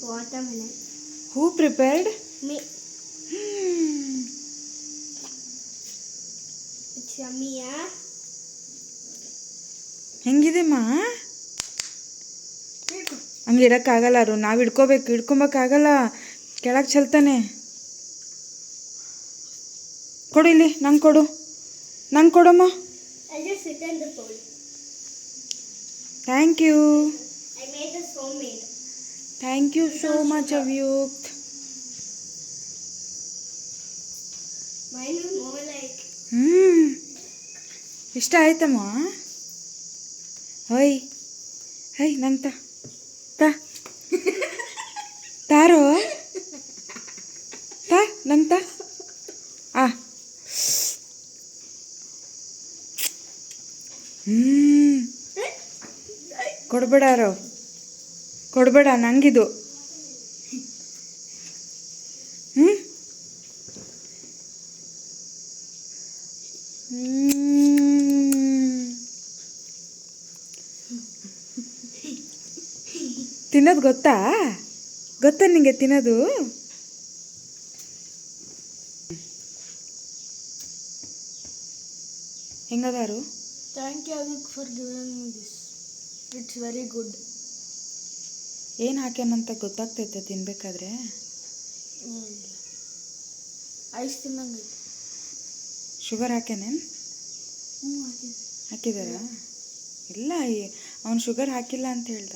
Watermelon. Who prepared? Me. It's yummy, yeah? ಹೆಂಗಿದೆಮ್ಮ? ಹಂಗೆ ಇಡೋಕ್ಕಾಗಲ್ಲ ಅವರು, ನಾವು ಹಿಡ್ಕೊಬೇಕಾಗಲ್ಲ, ಕೆಳಗೆ ಚೆಲ್ತಾನೆ. ಕೊಡು ಇಲ್ಲಿ, ನಂಗೆ ಕೊಡಮ್ಮ. I'll just sit in the bowl. Thank you. I made this homemade. Thank you so much Avyukt. Mine is more like... ಇಷ್ಟ ಆಯ್ತಮ್ಮ? ಹೊಯ್ ನಂಗೆ ತಾರೋ ನಂಗೆ ಕೊಡಬೇಡ ನಂಗಿದು. ತಿನ್ನೋದು ಗೊತ್ತಾ ನಿಂಗೆ ತಿನ್ನೋದು? ಹೆಂಗದಾರು? Thank you for giving me this. It's very good. ಏನು ಹಾಕ್ಯಾನಂತ ಗೊತ್ತಾಗ್ತೈತೆ ತಿನ್ಬೇಕಾದ್ರೆ? ಐಸ್ ತಿನ್ನಂಗೆ. ಶುಗರ್ ಹಾಕ್ಯಾನೇನು? ಹಾಕಿದಾರಾ? ಇಲ್ಲ, ಅವನು ಶುಗರ್ ಹಾಕಿಲ್ಲ ಅಂತ ಹೇಳ್ದ.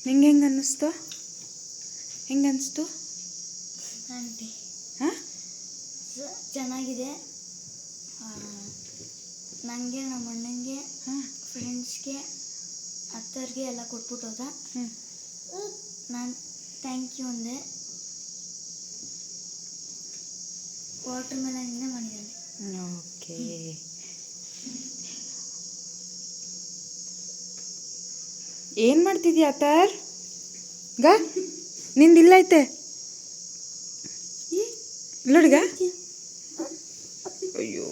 ನಿಂಗೆ ಹೆಂಗೆ ಅನ್ನಿಸ್ತು? ಆಂಟಿ ಹಾಂ, ಚೆನ್ನಾಗಿದೆ. ನನಗೆ, ನಮ್ಮ ಅಣ್ಣಂಗೆ, ಫ್ರೆಂಡ್ಸ್ಗೆ, ಅತ್ತರಿಗೆ ಎಲ್ಲ ಕೊಟ್ಬಿಟ್ಟು ಹೋದ. ನಾನು ಥ್ಯಾಂಕ್ ಯು ಅಂದೆ. ವಾಟರ್ಮೆಲನ್ನಿಂದ ಮಾಡಿದ್ದಾನೆ. ಓಕೆ. ಏನು ಮಾಡ್ತಿದ್ಯಾ ಅತ್ತಾರ್? ನಿಂದಿಲ್ಲೈತೆ ನೋಡಿಗ. ಅಯ್ಯೋ